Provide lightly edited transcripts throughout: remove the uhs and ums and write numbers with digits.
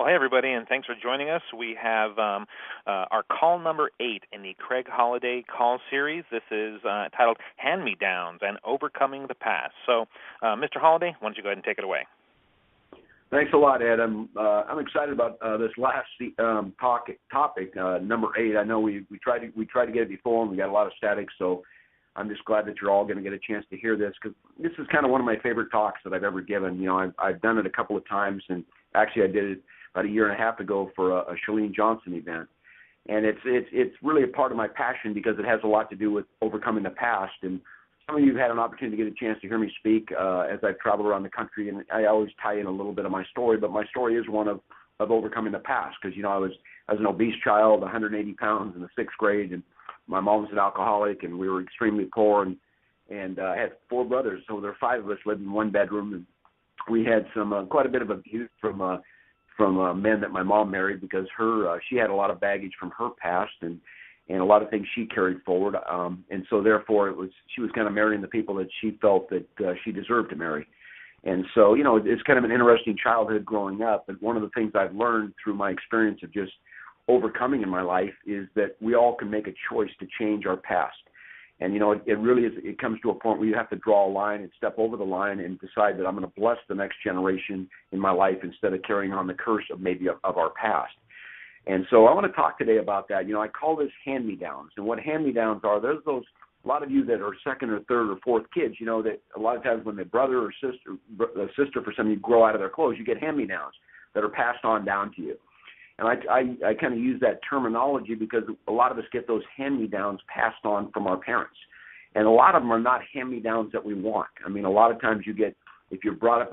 Well, hey, everybody, and thanks for joining us. We have our call number 8 in the Craig Holiday call series. This is titled Hand-Me-Downs and Overcoming the Past. So, Mr. Holiday, why don't you go ahead and take it away? Thanks a lot, Ed. I'm excited about this last topic, number 8. I know we tried to get it before, and we got a lot of static, so I'm just glad that you're all going to get a chance to hear this, because this is kind of one of my favorite talks that I've ever given. You know, I've done it a couple of times, and actually I did it about a year and a half ago for a Chalene Johnson event. And it's really a part of my passion because it has a lot to do with overcoming the past. And some of you have had an opportunity to get a chance to hear me speak as I've traveled around the country, and I always tie in a little bit of my story, but my story is one of overcoming the past, because, you know, I was an obese child, 180 pounds in the 6th grade, and my mom was an alcoholic, and we were extremely poor, and I had 4 brothers, so there were 5 of us living in one bedroom, and we had some quite a bit of abuse from men that my mom married, because she had a lot of baggage from her past and a lot of things she carried forward, and so therefore she was kind of marrying the people that she felt that she deserved to marry. And so, you know, it's kind of an interesting childhood growing up, and one of the things I've learned through my experience of just overcoming in my life is that we all can make a choice to change our past. And, you know, it really is, it comes to a point where you have to draw a line and step over the line and decide that I'm going to bless the next generation in my life instead of carrying on the curse of our past. And so I want to talk today about that. You know, I call this hand-me-downs. And what hand-me-downs are, there's those, a lot of you that are 2nd or 3rd or 4th kids, you know, that a lot of times when the brother or sister for some of you grow out of their clothes, you get hand-me-downs that are passed on down to you. And I kind of use that terminology because a lot of us get those hand-me-downs passed on from our parents. And a lot of them are not hand-me-downs that we want. I mean, a lot of times you get, if you're brought up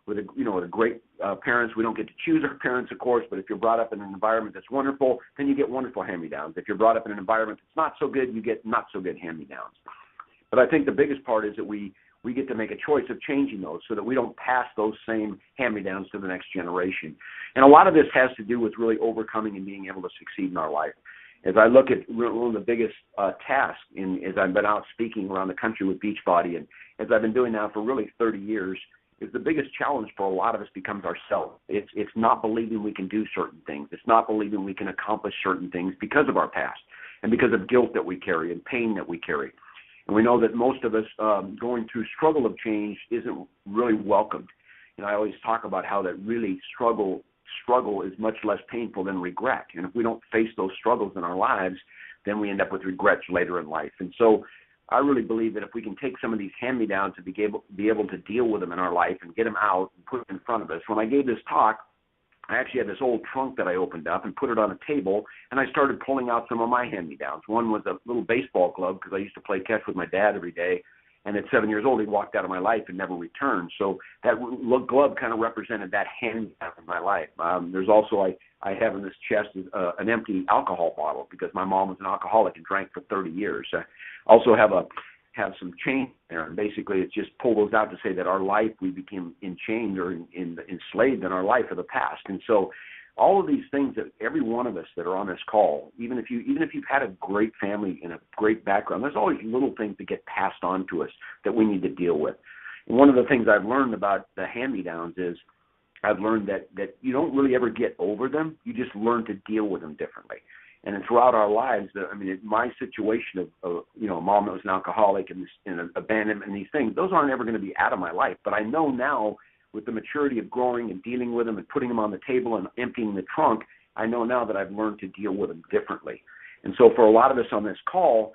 with a great parents, we don't get to choose our parents, of course, but if you're brought up in an environment that's wonderful, then you get wonderful hand-me-downs. If you're brought up in an environment that's not so good, you get not so good hand-me-downs. But I think the biggest part is that we get to make a choice of changing those so that we don't pass those same hand-me-downs to the next generation. And a lot of this has to do with really overcoming and being able to succeed in our life. As I look at one of the biggest tasks as I've been out speaking around the country with Beachbody, and as I've been doing now for really 30 years, is the biggest challenge for a lot of us becomes ourselves. It's not believing we can do certain things. It's not believing we can accomplish certain things because of our past and because of guilt that we carry and pain that we carry. And we know that most of us going through struggle of change isn't really welcomed. And I always talk about how that really struggle is much less painful than regret. And if we don't face those struggles in our lives, then we end up with regrets later in life. And so I really believe that if we can take some of these hand-me-downs and be able to deal with them in our life and get them out and put them in front of us. When I gave this talk, I actually had this old trunk that I opened up and put it on a table, and I started pulling out some of my hand-me-downs. One was a little baseball glove because I used to play catch with my dad every day, and at 7 years old, he walked out of my life and never returned. So that glove kind of represented that hand-me-down in my life. There's also, I have in this chest an empty alcohol bottle because my mom was an alcoholic and drank for 30 years. I also have some chain there, and basically it's just pull those out to say that our life, we became enchained or enslaved in our life of the past. And so all of these things that every one of us that are on this call, even if you've had a great family and a great background, there's always little things that get passed on to us that we need to deal with. And one of the things I've learned about the hand-me-downs is I've learned that you don't really ever get over them. You just learn to deal with them differently. And throughout our lives, my situation of a mom that was an alcoholic and abandonment and these things, those aren't ever going to be out of my life. But I know now, with the maturity of growing and dealing with them and putting them on the table and emptying the trunk, I know now that I've learned to deal with them differently. And so for a lot of us on this call,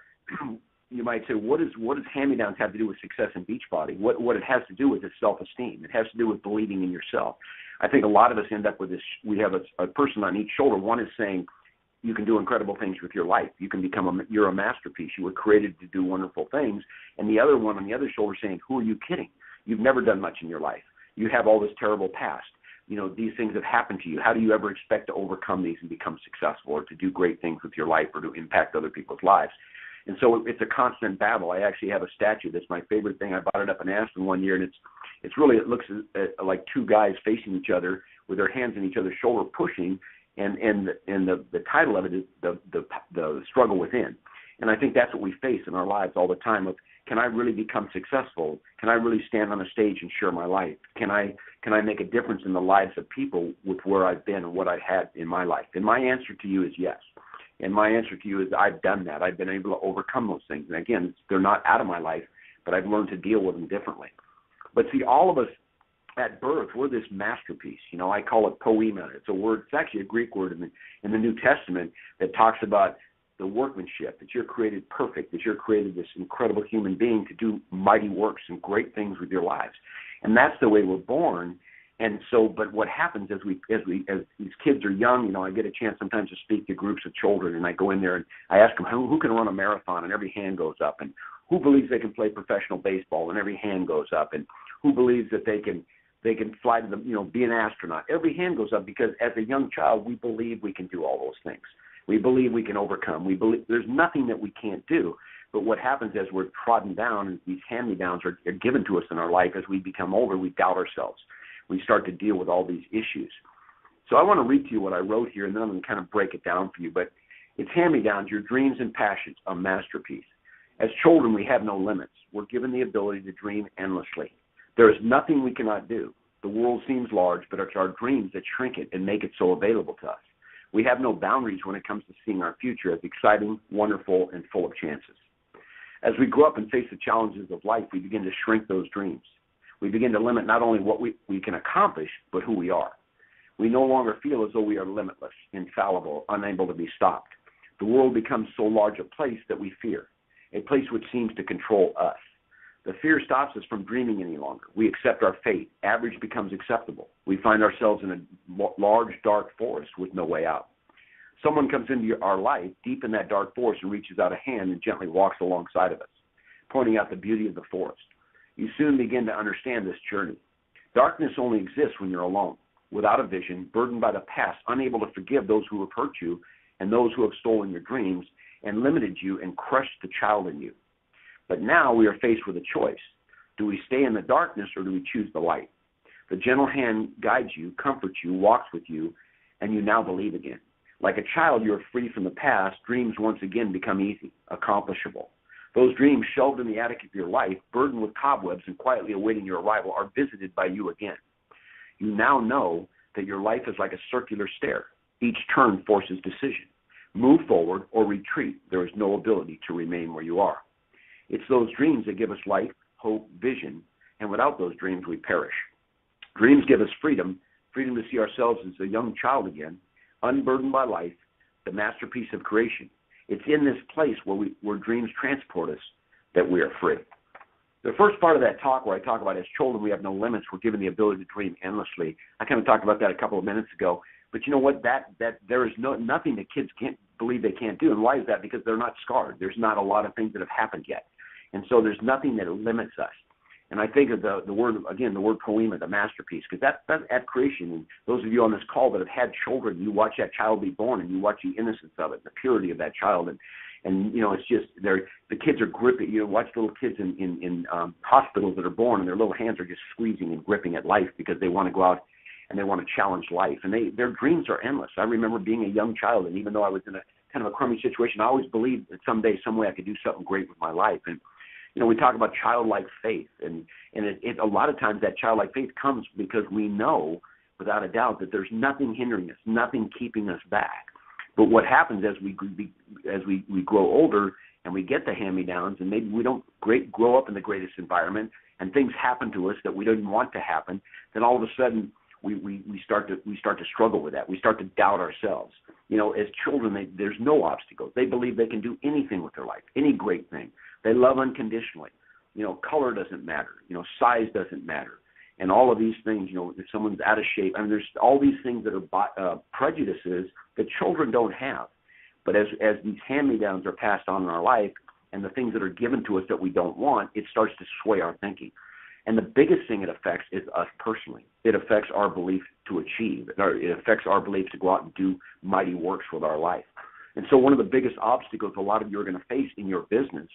you might say, what does hand-me-downs have to do with success in Beachbody? What it has to do with is self-esteem. It has to do with believing in yourself. I think a lot of us end up with this. We have a person on each shoulder. One is saying, you can do incredible things with your life. You can you're a masterpiece. You were created to do wonderful things. And the other one on the other shoulder saying, who are you kidding? You've never done much in your life. You have all this terrible past. You know, these things have happened to you. How do you ever expect to overcome these and become successful or to do great things with your life or to impact other people's lives? And so it's a constant battle. I actually have a statue that's my favorite thing. I bought it up in Aspen one year, and it looks like 2 guys facing each other with their hands on each other's shoulder pushing, and the title of it is the struggle within. And I think that's what we face in our lives all the time. Can I really become successful? Can I really stand on a stage and share my life? Can I make a difference in the lives of people with where I've been and what I've had in my life? And my answer to you is yes. And my answer to you is I've done that. I've been able to overcome those things. And again, they're not out of my life, but I've learned to deal with them differently. But see, all of us at birth, we're this masterpiece. I call it poema. It's a word. It's actually a Greek word in the New Testament that talks about the workmanship, that you're created perfect, that you're created this incredible human being to do mighty works and great things with your lives. And that's the way we're born. And so, but what happens as these kids are young, I get a chance sometimes to speak to groups of children, and I go in there and I ask them who can run a marathon, and every hand goes up, and who believes they can play professional baseball, and every hand goes up, and who believes that they can fly to be an astronaut. Every hand goes up because as a young child, we believe we can do all those things. We believe we can overcome. We believe there's nothing that we can't do. But what happens as we're trodden down and these hand-me-downs are given to us in our life, as we become older, we doubt ourselves. We start to deal with all these issues. So I want to read to you what I wrote here, and then I'm going to kind of break it down for you. But it's hand-me-downs, your dreams and passions, a masterpiece. As children, we have no limits. We're given the ability to dream endlessly. There is nothing we cannot do. The world seems large, but it's our dreams that shrink it and make it so available to us. We have no boundaries when it comes to seeing our future as exciting, wonderful, and full of chances. As we grow up and face the challenges of life, we begin to shrink those dreams. We begin to limit not only what we can accomplish, but who we are. We no longer feel as though we are limitless, infallible, unable to be stopped. The world becomes so large a place that we fear, a place which seems to control us. The fear stops us from dreaming any longer. We accept our fate. Average becomes acceptable. We find ourselves in a large, dark forest with no way out. Someone comes into our life deep in that dark forest and reaches out a hand and gently walks alongside of us, pointing out the beauty of the forest. You soon begin to understand this journey. Darkness only exists when you're alone, without a vision, burdened by the past, unable to forgive those who have hurt you and those who have stolen your dreams and limited you and crushed the child in you. But now we are faced with a choice. Do we stay in the darkness or do we choose the light? The gentle hand guides you, comforts you, walks with you, and you now believe again. Like a child, you are free from the past. Dreams once again become easy, accomplishable. Those dreams shelved in the attic of your life, burdened with cobwebs and quietly awaiting your arrival, are visited by you again. You now know that your life is like a circular stair. Each turn forces decision. Move forward or retreat. There is no ability to remain where you are. It's those dreams that give us life, hope, vision, and without those dreams, we perish. Dreams give us freedom to see ourselves as a young child again, unburdened by life, the masterpiece of creation. It's in this place where dreams transport us that we are free. The first part of that talk where I talk about as children we have no limits, we're given the ability to dream endlessly. I kind of talked about that a couple of minutes ago. But you know what? That there is nothing that kids can't believe they can't do. And why is that? Because they're not scarred. There's not a lot of things that have happened yet. And so there's nothing that limits us. And I think of the word, again, the word poema, the masterpiece, because that's at creation. And those of you on this call that have had children, you watch that child be born and you watch the innocence of it, the purity of that child. And you know, it's just, the kids are gripping. You know, watch little kids in hospitals that are born and their little hands are just squeezing and gripping at life because they want to go out and they want to challenge life. And their dreams are endless. I remember being a young child, and even though I was in a kind of a crummy situation, I always believed that someday, some way I could do something great with my life. And you know, we talk about childlike faith, and a lot of times that childlike faith comes because we know, without a doubt, that there's nothing hindering us, nothing keeping us back. But what happens as we grow older and we get the hand-me-downs, and maybe we don't grow up in the greatest environment, and things happen to us that we didn't want to happen, then all of a sudden we start to struggle with that. We start to doubt ourselves. You know, as children, there's no obstacles. They believe they can do anything with their life, any great thing. They love unconditionally. You know, color doesn't matter. You know, size doesn't matter. And all of these things, you know, if someone's out of shape, I mean, there's all these things that are prejudices that children don't have. But as these hand-me-downs are passed on in our life and the things that are given to us that we don't want, it starts to sway our thinking. And the biggest thing it affects is us personally. It affects our belief to achieve. It affects our belief to go out and do mighty works with our life. And so one of the biggest obstacles a lot of you are going to face in your business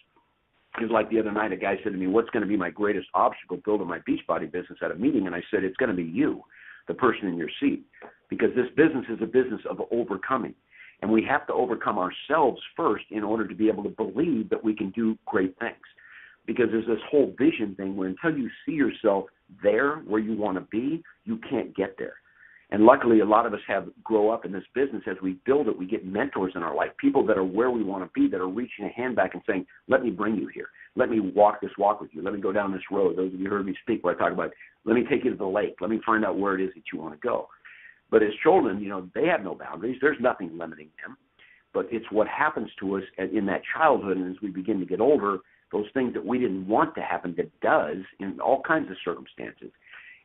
is, like the other night, a guy said to me, what's going to be my greatest obstacle building my Beachbody business at a meeting? And I said, it's going to be you, the person in your seat, because this business is a business of overcoming. And we have to overcome ourselves first in order to be able to believe that we can do great things. because there's this whole vision thing where until you see yourself there where you want to be, you can't get there. And luckily, a lot of us grow up in this business. As we build it, we get mentors in our life, people that are where we want to be, that are reaching a hand back and saying, let me bring you here. Let me walk this walk with you. Let me go down this road. Those of you who heard me speak where I talk about, let me take you to the lake. Let me find out where it is that you want to go. But as children, they have no boundaries. There's nothing limiting them. But it's what happens to us in that childhood, and as we begin to get older, those things that we didn't want to happen that does in all kinds of circumstances.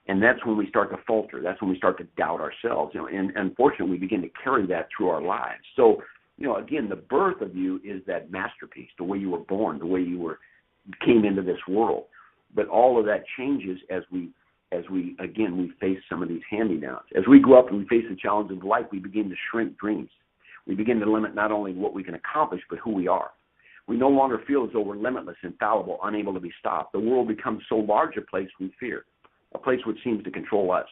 And that's when we start to falter. That's when we start to doubt ourselves. And unfortunately, we begin to carry that through our lives. So, again, the birth of you is that masterpiece, the way you were born, the way you came into this world. But all of that changes as we face some of these hand-me-downs. As we grow up and we face the challenges of life, we begin to shrink dreams. We begin to limit not only what we can accomplish, but who we are. We no longer feel as though we're limitless, infallible, unable to be stopped. The world becomes so large a place we fear, a place which seems to control us.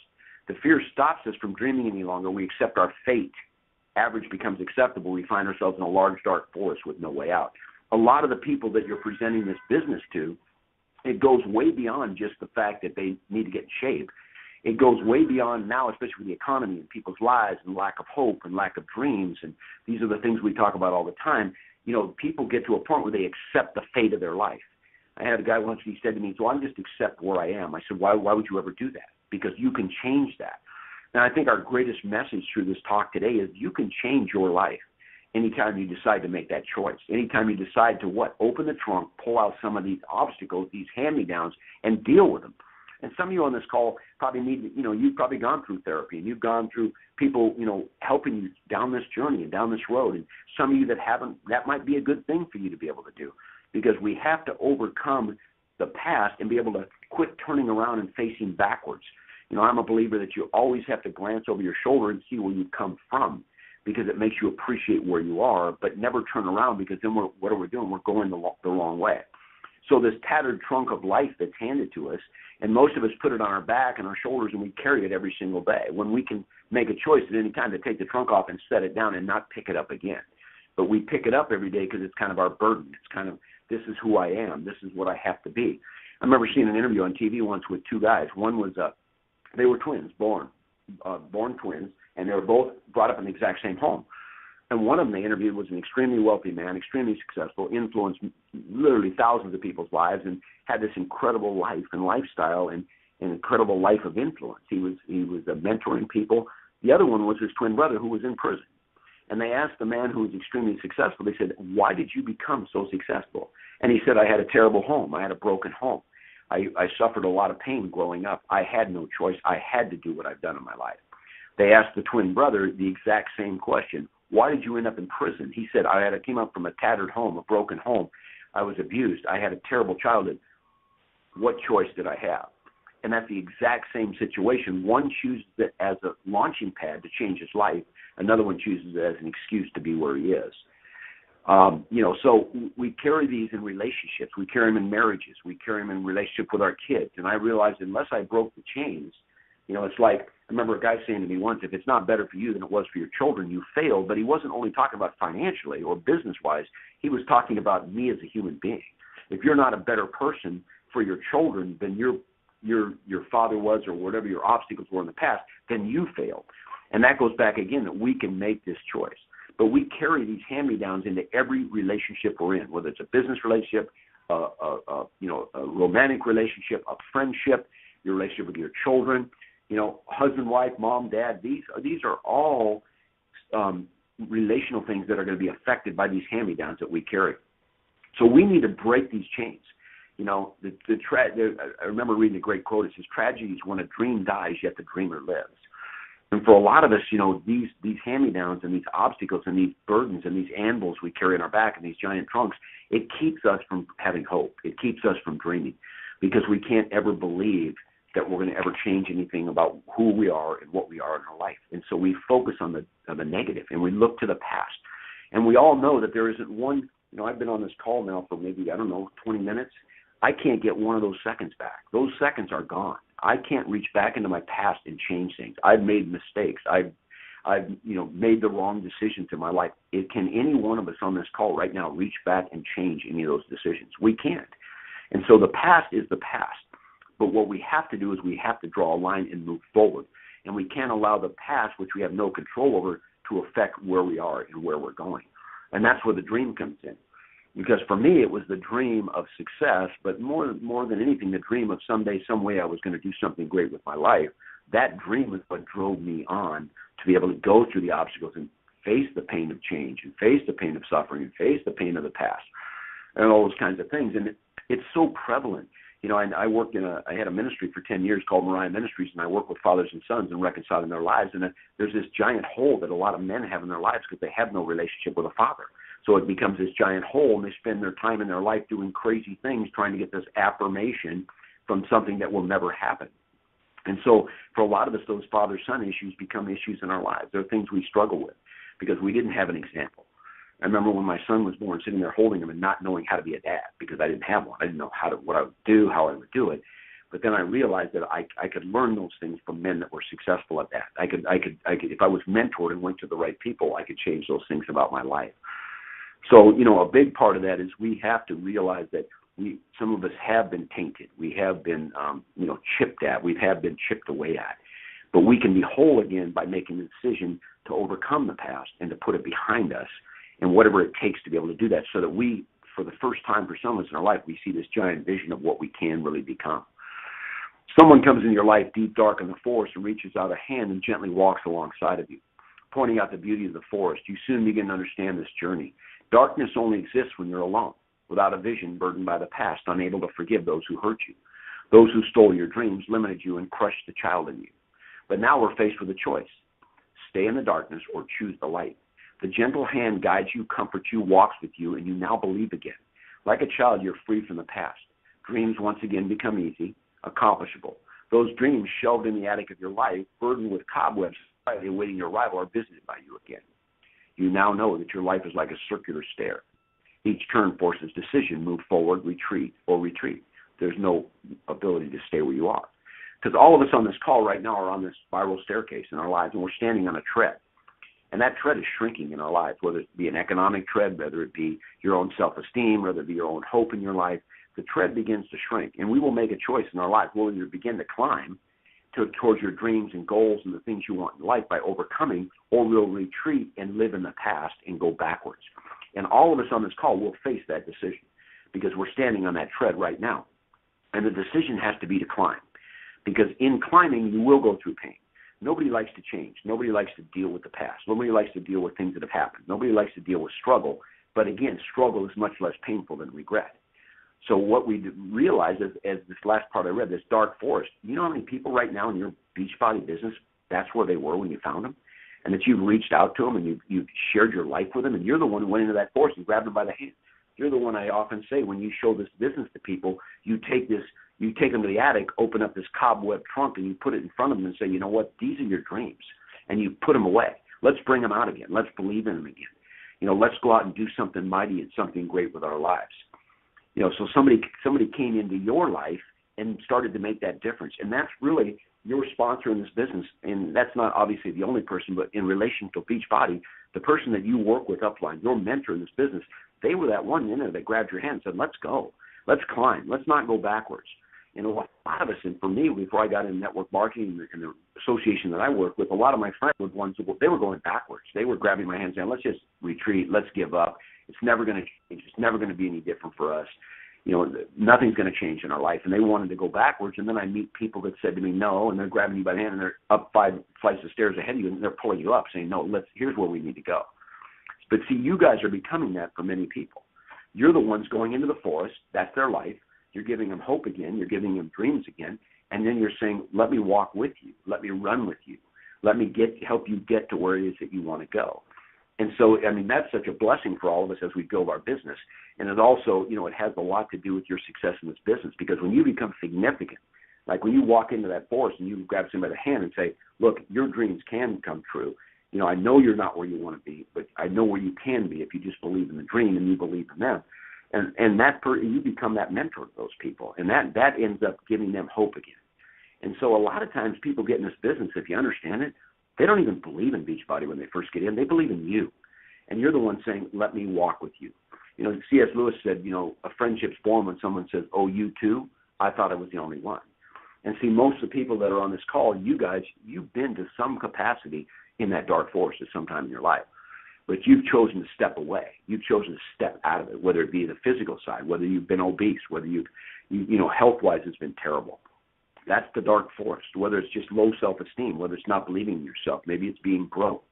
The fear stops us from dreaming any longer. We accept our fate. Average becomes acceptable. We find ourselves in a large, dark forest with no way out. A lot of the people that you're presenting this business to, it goes way beyond just the fact that they need to get in shape. It goes way beyond now, especially with the economy and people's lives and lack of hope and lack of dreams. And these are the things we talk about all the time. People get to a point where they accept the fate of their life. I had a guy once, he said to me, so I'm just accept where I am. I said, why would you ever do that? Because you can change that. And I think our greatest message through this talk today is you can change your life anytime you decide to make that choice. Anytime you decide to open the trunk, pull out some of these obstacles, these hand-me-downs, and deal with them. And some of you on this call probably need, you've probably gone through therapy, and you've gone through people, helping you down this journey and down this road. And some of you that haven't, that might be a good thing for you to be able to do, because we have to overcome the past and be able to quit turning around and facing backwards. I'm a believer that you always have to glance over your shoulder and see where you've come from, because it makes you appreciate where you are, but never turn around, because then what are we doing? We're going the wrong way. So this tattered trunk of life that's handed to us, and most of us put it on our back and our shoulders, and we carry it every single day, when we can make a choice at any time to take the trunk off and set it down and not pick it up again. But we pick it up every day because it's kind of our burden. It's kind of, this is who I am. This is what I have to be. I remember seeing an interview on TV once with two guys. One was, they were twins, born twins, and they were both brought up in the exact same home. And one of them they interviewed was an extremely wealthy man, extremely successful, influenced literally thousands of people's lives, and had this incredible life and lifestyle and an incredible life of influence. He was mentoring people. The other one was his twin brother, who was in prison. And they asked the man who was extremely successful, they said, why did you become so successful? And he said, I had a terrible home. I had a broken home. I suffered a lot of pain growing up. I had no choice. I had to do what I've done in my life. They asked the twin brother the exact same question. Why did you end up in prison? He said, I came up from a tattered home, a broken home. I was abused. I had a terrible childhood. What choice did I have? And that's the exact same situation. One chooses it as a launching pad to change his life. Another one chooses it as an excuse to be where he is. So we carry these in relationships. We carry them in marriages. We carry them in relationship with our kids. And I realized unless I broke the chains, it's like, I remember a guy saying to me once, if it's not better for you than it was for your children, you failed. But he wasn't only talking about financially or business-wise. He was talking about me as a human being. If you're not a better person for your children than your father was, or whatever your obstacles were in the past, then you failed. And that goes back again that we can make this choice. But we carry these hand-me-downs into every relationship we're in, whether it's a business relationship, a romantic relationship, a friendship, your relationship with your children, husband, wife, mom, dad. These are all relational things that are going to be affected by these hand-me-downs that we carry. So we need to break these chains. I remember reading a great quote. It says, tragedy is when a dream dies, yet the dreamer lives. And for a lot of us, these hand-me-downs and these obstacles and these burdens and these anvils we carry in our back and these giant trunks, it keeps us from having hope. It keeps us from dreaming, because we can't ever believe that we're going to ever change anything about who we are and what we are in our life. And so we focus on the negative, and we look to the past. And we all know that there isn't one, I've been on this call now for maybe, 20 minutes. I can't get one of those seconds back. Those seconds are gone. I can't reach back into my past and change things. I've made mistakes. I've made the wrong decisions in my life. Can any one of us on this call right now reach back and change any of those decisions? We can't. And so the past is the past. But what we have to do is we have to draw a line and move forward. And we can't allow the past, which we have no control over, to affect where we are and where we're going. And that's where the dream comes in. Because for me, it was the dream of success, but more than anything, the dream of someday, some way I was going to do something great with my life. That dream is what drove me on to be able to go through the obstacles and face the pain of change and face the pain of suffering and face the pain of the past and all those kinds of things. And it's so prevalent. You know, I had a ministry for 10 years called Mariah Ministries, and I work with fathers and sons in reconciling their lives. And there's this giant hole that a lot of men have in their lives because they have no relationship with a father. So it becomes this giant hole, and they spend their time in their life doing crazy things, trying to get this affirmation from something that will never happen. And so for a lot of us, those father-son issues become issues in our lives. They're things we struggle with because we didn't have an example. I remember when my son was born, sitting there holding him and not knowing how to be a dad because I didn't have one. I didn't know what I would do, how I would do it. But then I realized that I could learn those things from men that were successful at that. I could, if I was mentored and went to the right people, I could change those things about my life. So, you know, a big part of that is we have to realize that some of us have been tainted. We have been, chipped at. We have been chipped away at. But we can be whole again by making the decision to overcome the past and to put it behind us and whatever it takes to be able to do that so that we, for the first time for some of us in our life, we see this giant vision of what we can really become. Someone comes in your life deep, dark in the forest and reaches out a hand and gently walks alongside of you, pointing out the beauty of the forest. You soon begin to understand this journey. Darkness only exists when you're alone, without a vision, burdened by the past, unable to forgive those who hurt you. Those who stole your dreams, limited you, and crushed the child in you. But now we're faced with a choice. Stay in the darkness or choose the light. The gentle hand guides you, comforts you, walks with you, and you now believe again. Like a child, you're free from the past. Dreams once again become easy, accomplishable. Those dreams shelved in the attic of your life, burdened with cobwebs, awaiting your arrival, are visited by you again. You now know that your life is like a circular stair. Each turn forces decision, move forward, retreat, or retreat. There's no ability to stay where you are. Because all of us on this call right now are on this spiral staircase in our lives, and we're standing on a tread. And that tread is shrinking in our lives, whether it be an economic tread, whether it be your own self-esteem, whether it be your own hope in your life. The tread begins to shrink, and we will make a choice in our life. We'll either begin to climb towards your dreams and goals and the things you want in life by overcoming, or we'll retreat and live in the past and go backwards. And all of us on this call will face that decision because we're standing on that tread right now. And the decision has to be to climb, because in climbing, you will go through pain. Nobody likes to change. Nobody likes to deal with the past. Nobody likes to deal with things that have happened. Nobody likes to deal with struggle. But again, struggle is much less painful than regret. So what we realize as this last part I read, this dark forest, you know how many people right now in your Beachbody business, that's where they were when you found them? And that you've reached out to them and you've shared your life with them, and you're the one who went into that forest and grabbed them by the hand. You're the one, I often say, when you show this business to people, you take them to the attic, open up this cobweb trunk, and you put it in front of them and say, you know what, these are your dreams. And you put them away. Let's bring them out again. Let's believe in them again. You know, let's go out and do something mighty and something great with our lives. You know, so somebody came into your life and started to make that difference. And that's really your sponsor in this business. And that's not obviously the only person, but in relation to Beachbody, the person that you work with upline, your mentor in this business, they were that one in there that grabbed your hand and said, let's go. Let's climb. Let's not go backwards. You know, a lot of us, and for me, before I got into network marketing and the association that I work with, a lot of my friends were ones that they were going backwards. They were grabbing my hand saying, let's just retreat. Let's give up. It's never going to change. It's never going to be any different for us. You know, nothing's going to change in our life. And they wanted to go backwards. And then I meet people that said to me, no, and they're grabbing you by the hand and they're up 5 flights of stairs ahead of you and they're pulling you up saying, no, here's where we need to go. But see, you guys are becoming that for many people. You're the ones going into the forest. That's their life. You're giving them hope again. You're giving them dreams again. And then you're saying, let me walk with you. Let me run with you. Let me help you get to where it is that you want to go. And so, I mean, that's such a blessing for all of us as we build our business. And it also, you know, it has a lot to do with your success in this business, because when you become significant, like when you walk into that forest and you grab somebody by the hand and say, look, your dreams can come true. You know, I know you're not where you want to be, but I know where you can be if you just believe in the dream and you believe in them. And you become that mentor to those people, and that ends up giving them hope again. And so a lot of times people get in this business, if you understand it, they don't even believe in Beachbody when they first get in. They believe in you. And you're the one saying, let me walk with you. C.S. Lewis said, a friendship's born when someone says, "Oh, you too?" I thought I was the only one. And see, most of the people that are on this call, you guys, you've been to some capacity in that dark forest at some time in your life. But you've chosen to step away. You've chosen to step out of it, whether it be the physical side, whether you've been obese, whether health-wise it's been terrible. That's the dark forest, whether it's just low self-esteem, whether it's not believing in yourself. Maybe it's being broke.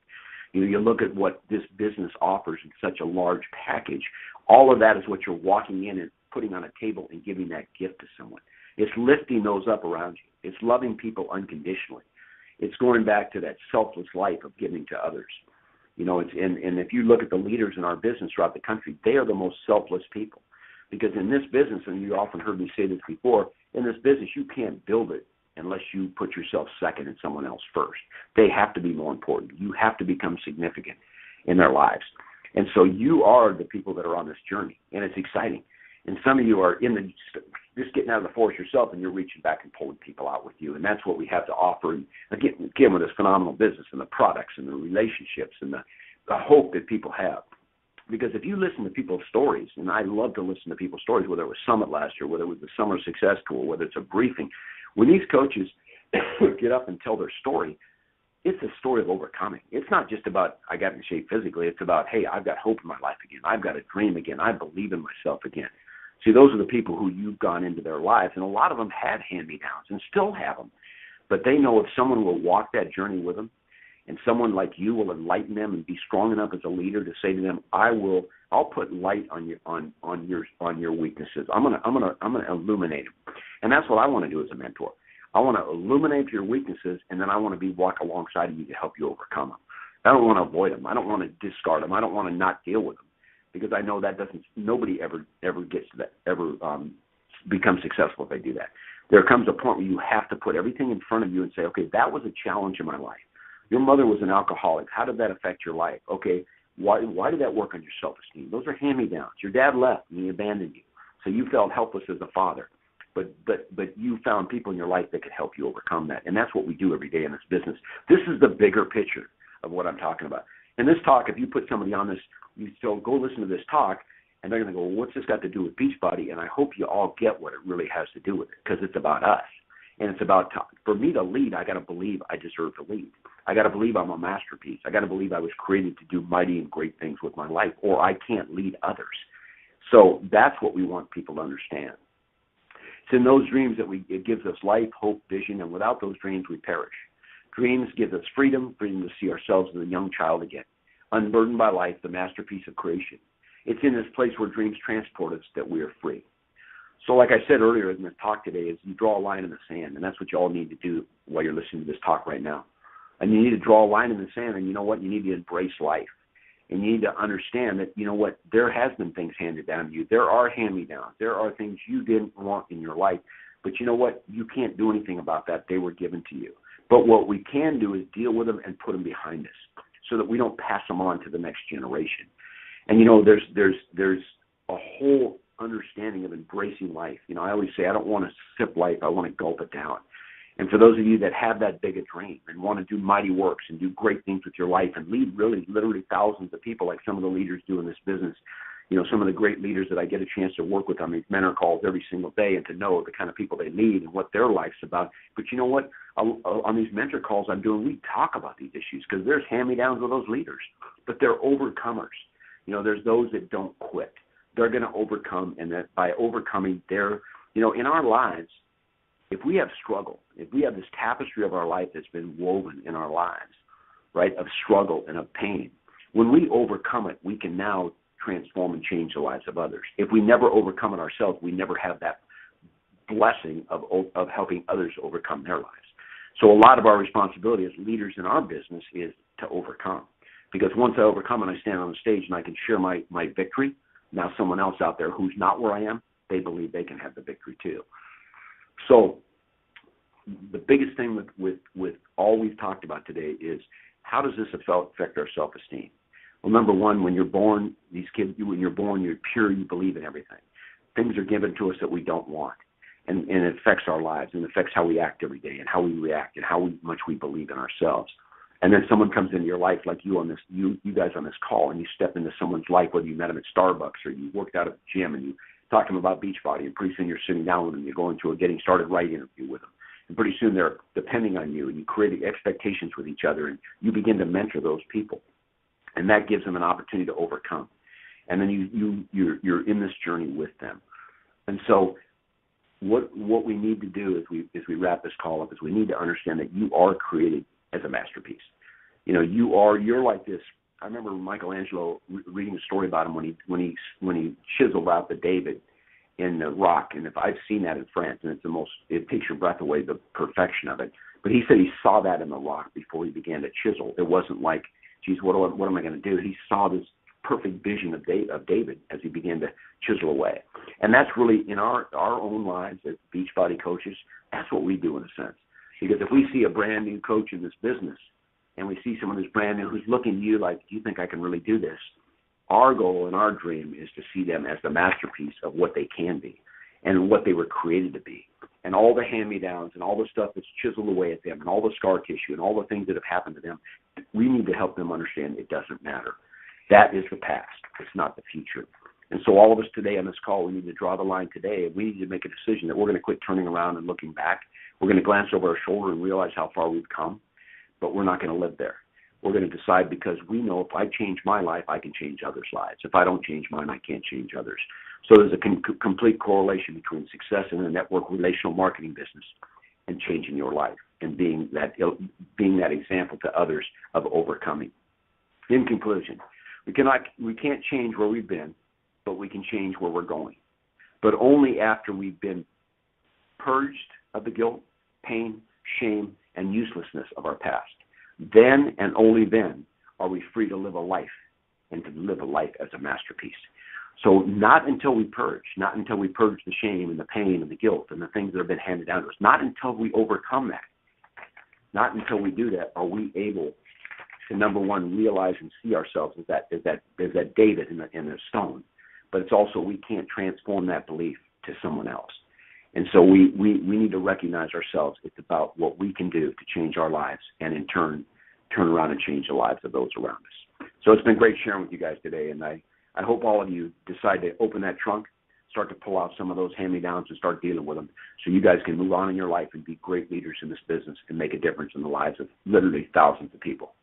You look at what this business offers in such a large package. All of that is what you're walking in and putting on a table and giving that gift to someone. It's lifting those up around you. It's loving people unconditionally. It's going back to that selfless life of giving to others. And if you look at the leaders in our business throughout the country, they are the most selfless people. Because in this business, and you often heard me say this before, in this business you can't build it unless you put yourself second and someone else first. They have to be more important. You have to become significant in their lives. And so you are the people that are on this journey, and it's exciting. And some of you are just getting out of the forest yourself, and you're reaching back and pulling people out with you. And that's what we have to offer. And again, with this phenomenal business and the products and the relationships and the hope that people have. Because if you listen to people's stories, and I love to listen to people's stories, whether it was Summit last year, whether it was the Summer Success Tool, whether it's a briefing, when these coaches get up and tell their story, it's a story of overcoming. It's not just about, I got in shape physically. It's about, hey, I've got hope in my life again. I've got a dream again. I believe in myself again. See, those are the people who you've gone into their lives, and a lot of them had hand-me-downs and still have them. But they know if someone will walk that journey with them, and someone like you will enlighten them and be strong enough as a leader to say to them, I'll put light on your weaknesses. I'm gonna illuminate them. And that's what I want to do as a mentor. I want to illuminate your weaknesses, and then I want to walk alongside of you to help you overcome them. I don't want to avoid them. I don't want to discard them. I don't want to not deal with them, because I know that nobody ever gets to that, becomes successful if they do that. There comes a point where you have to put everything in front of you and say, okay, that was a challenge in my life. Your mother was an alcoholic. How did that affect your life? Okay, why did that work on your self-esteem? Those are hand-me-downs. Your dad left and he abandoned you, so you felt helpless as a father. But you found people in your life that could help you overcome that, and that's what we do every day in this business. This is the bigger picture of what I'm talking about. In this talk, if you put somebody on this, you still go listen to this talk, and they're going to go, well, what's this got to do with Beachbody? And I hope you all get what it really has to do with it, because it's about us. And it's about, for me to lead, I got to believe I deserve to lead. I got to believe I'm a masterpiece. I got to believe I was created to do mighty and great things with my life, or I can't lead others. So that's what we want people to understand. It's in those dreams that it gives us life, hope, vision, and without those dreams, we perish. Dreams give us freedom to see ourselves as a young child again, unburdened by life, the masterpiece of creation. It's in this place where dreams transport us that we are free. So like I said earlier in this talk today, is you draw a line in the sand, and that's what you all need to do while you're listening to this talk right now. And you need to draw a line in the sand, and you know what? You need to embrace life. And you need to understand that, you know what, there has been things handed down to you. There are hand-me-downs. There are things you didn't want in your life. But you know what? You can't do anything about that. They were given to you. But what we can do is deal with them and put them behind us so that we don't pass them on to the next generation. And, you know, there's a whole understanding of embracing life. You know, I always say I don't want to sip life. I want to gulp it down. And for those of you that have that big a dream and want to do mighty works and do great things with your life and lead literally thousands of people like some of the leaders do in this business, you know, some of the great leaders that I get a chance to work with on these mentor calls every single day and to know the kind of people they lead and what their life's about. But you know what? On these mentor calls I'm doing, we talk about these issues because there's hand-me-downs with those leaders, but they're overcomers. You know, there's those that don't quit. They're going to overcome, and that by overcoming their, you know, in our lives, if we have struggle, if we have this tapestry of our life that's been woven in our lives, right, of struggle and of pain, when we overcome it, we can now transform and change the lives of others. If we never overcome it ourselves, we never have that blessing of helping others overcome their lives. So a lot of our responsibility as leaders in our business is to overcome. Because once I overcome and I stand on the stage and I can share my victory, now someone else out there who's not where I am, they believe they can have the victory too. So the biggest thing with all we've talked about today is how does this affect our self-esteem? Well, number one, when you're born, when you're born, you're pure, you believe in everything. Things are given to us that we don't want, and it affects our lives and it affects how we act every day and how we react and how much we believe in ourselves. And then someone comes into your life like you guys on this call, and you step into someone's life, whether you met them at Starbucks or you worked out at the gym and you talk to them about Beachbody, and pretty soon you're sitting down with them, you're going to a getting started right interview with them. And pretty soon they're depending on you, and you create expectations with each other, and you begin to mentor those people. And that gives them an opportunity to overcome. And then you're in this journey with them. And so what we need to do as we wrap this call up is we need to understand that you are created as a masterpiece. You know, you're like this. I remember Michelangelo reading a story about him when he chiseled out the David in the rock, and if I've seen that in France, and it takes your breath away, the perfection of it. But he said he saw that in the rock before he began to chisel. It wasn't like, geez, what am I going to do? He saw this perfect vision of David as he began to chisel away. And that's really in our own lives as Beachbody coaches, that's what we do in a sense. Because if we see a brand new coach in this business and we see someone who's brand new who's looking at you like, do you think I can really do this? Our goal and our dream is to see them as the masterpiece of what they can be and what they were created to be. And all the hand-me-downs and all the stuff that's chiseled away at them and all the scar tissue and all the things that have happened to them, we need to help them understand it doesn't matter. That is the past. It's not the future. And so all of us today on this call, we need to draw the line today. We need to make a decision that we're going to quit turning around and looking back. We're going to glance over our shoulder and realize how far we've come, but we're not going to live there. We're going to decide because we know if I change my life, I can change others' lives. If I don't change mine, I can't change others. So there's a complete correlation between success in the network relational marketing business and changing your life and being that example to others of overcoming. In conclusion, we can't change where we've been, but we can change where we're going. But only after we've been purged of the guilt, pain, shame, and uselessness of our past. Then and only then are we free to live a life and to live a life as a masterpiece. So not until we purge the shame and the pain and the guilt and the things that have been handed down to us, not until we overcome that, not until we do that are we able to, number one, realize and see ourselves as that David in the stone. But it's also we can't transform that belief to someone else. And so we need to recognize ourselves. It's about what we can do to change our lives and in turn around and change the lives of those around us. So it's been great sharing with you guys today, and I hope all of you decide to open that trunk, start to pull out some of those hand-me-downs and start dealing with them so you guys can move on in your life and be great leaders in this business and make a difference in the lives of literally thousands of people.